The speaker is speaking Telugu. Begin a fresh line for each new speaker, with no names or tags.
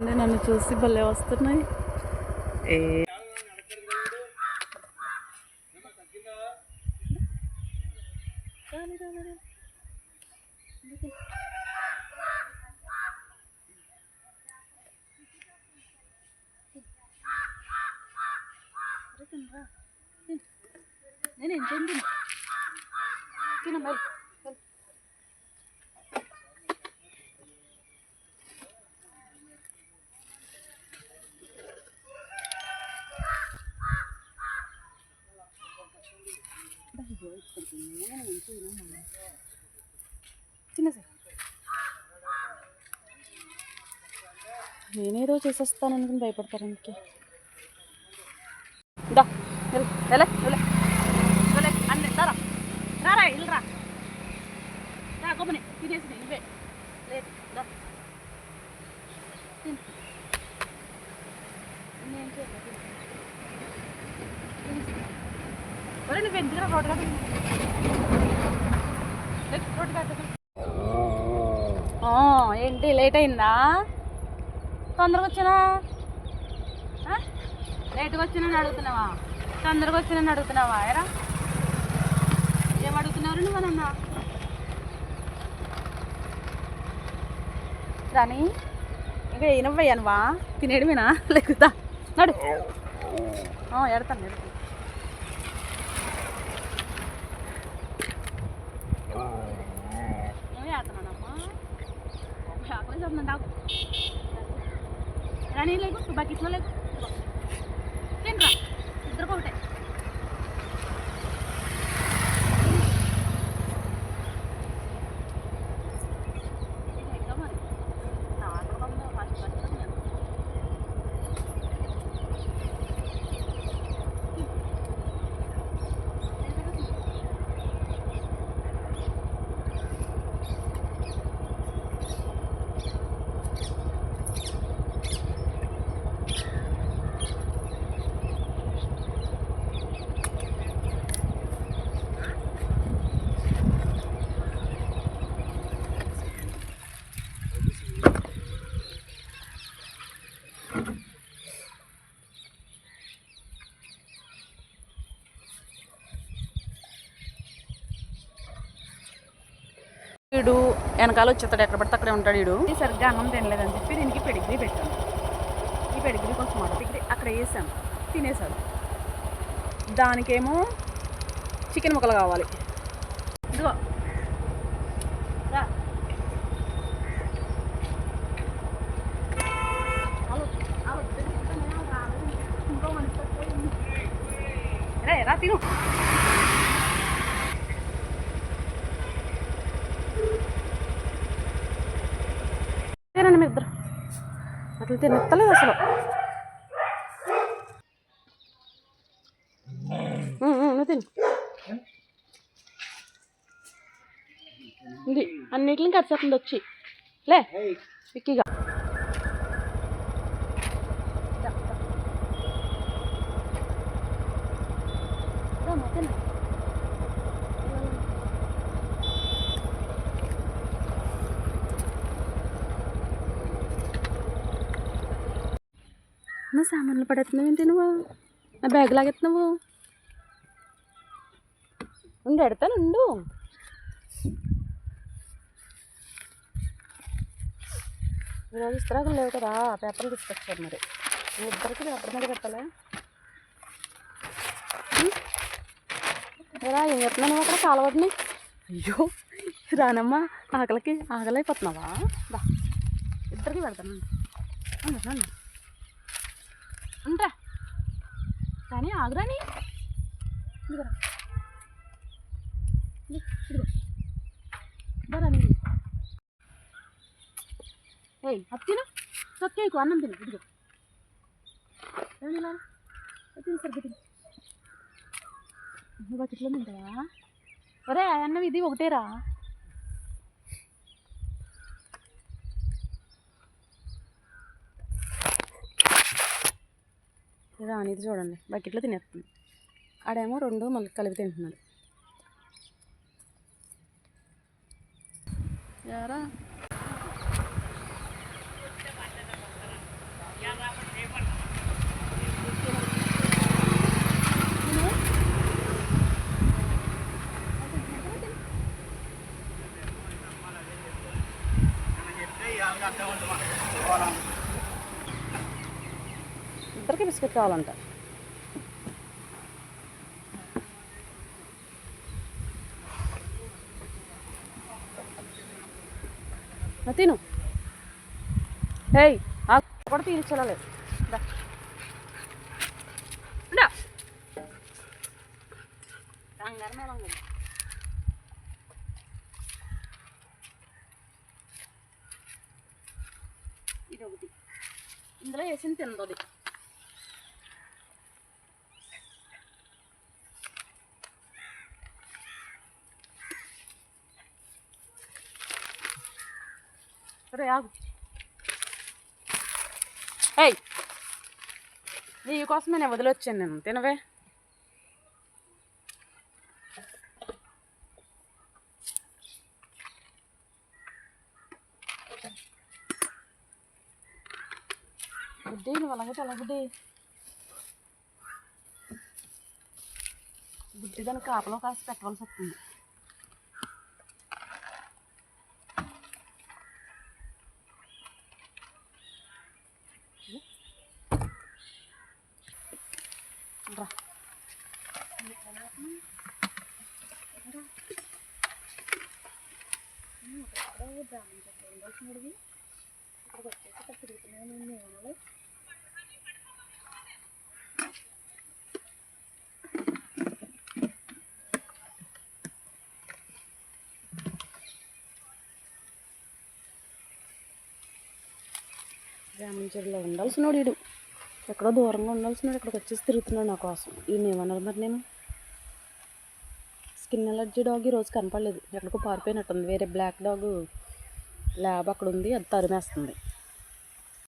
నన్ను చూసి భలే వస్తున్నాయి. నేనేం చెంది తిన మరి నేనేదో చేసేస్తాననుకుని భయపడతారు అందుకే. రారా ఇల్లు రా గొప్పని తినేసి ఇవే లేదు నువ్వు ఎందుకు రోడ్డు కదా ఏంటి లేట్ అయిందా? తొందరగా వచ్చినా లేట్గా వచ్చినని అడుగుతున్నావా? తొందరగా వచ్చినని అడుగుతున్నావా? ఎరా ఏం అడుగుతున్నారు నువ్వు అన్నా రాని ఇంకా ఏనవ్వయ్యానువా తినేయడమేనా లేకుతా నడు ఎడతాను ఎడతాను ఏడుతున్నానమ్మా ఆకలి చదువుతుంది నాకు రాని లేకు బకెట్లో లేకు తినరా ఇద్దరు ఒకటే వీడు వెనకాల వచ్చేస్తాడు, ఎక్కడ పడితే అక్కడే ఉంటాడు. వీడు సరిగ్గా అన్నం తినలేదని చెప్పి దీనికి పెడిగ్రీ పెట్టాను. ఈ పెడిగ్రీ కొంచెం పెడిగ్రీ అక్కడ వేసాను, తినేసాడు. దానికేమో చికెన్ ముక్కలు కావాలి. ఇదిగో రా తిను. తినండి మీ ఇద్దరు. అట్లా తినెత్తలేదు అసలు. నువ్వు తిని ఇది అన్నిటిని కరిసేస్తుంది వచ్చి లే విక్కీగా. నా సామాన్లు పడేస్తున్నావు ఏంటి నువ్వు? నా బ్యాగ్ లాగెత్తున్నావు. ఉండి ఎడతాను ఉండు. ఈరోజు ఇస్తరాకులు లేవు కదా, పేపర్లు తీసుకొచ్చారు. మరి ఇద్దరికి పేపర్ మీద పెట్టాలా? రా ఏం చెప్తున్నావు నువ్వు అక్కడ కాలవడిని? అయ్యో రానమ్మా, ఆకలైపోతున్నావా? బా ఇద్దరికి పెడతాను నన్ను ఉంటా కానీ ఆగురాని. ఇదిగోరా ఏయ్ అత్తిను తొక్కేకు అన్నం తిను. ఇదిగో తిను సరిగ్గా తిను. బకెట్లో తింటావా? ఒరే అన్నం ఇది ఒకటేరా. రానిది చూడండి బకెట్లో తినేస్తుంది. ఆడేమో రెండు మళ్ళీ కలిపి తింటున్నాడు. యారా బిస్కెట్ కావాలంట. తిను. హేయ్ కూడా తీర్చలేదు. కంగారు మేళం కదా. ఇది ఒకటి ఇందులో వేసింది తింటుంది. సరే ఆగు. ఏయ్ నీకోసమే నేను వదిలొచ్చాను. నేను తినవే. గుడ్డి నువ్వు అలాగే గుడ్డి గుడ్డి దాన్ని కాపలో కాసి పెట్టవలసి వస్తుంది. రా ఉండాల్సినది ఇక్కడికి వచ్చేసి ఇక్కడ తిరుగుతున్నాను నేను. రామంచెరులో ఉండాల్సినోడు వీడు. ఎక్కడో దూరంగా ఉండాల్సినోడు ఇక్కడికి వచ్చేసి తిరుగుతున్నాడు నా కోసం. ఈయన ఏమన్నారు మరి? నేను స్కిన్ ఎలర్జీ డాగ్ ఈరోజు కనపడలేదు, ఎక్కడికో పారిపోయినట్టుంది. వేరే బ్లాక్ డాగ్ ల్యాబ్ అక్కడ ఉంది, అది తరిమేస్తుంది.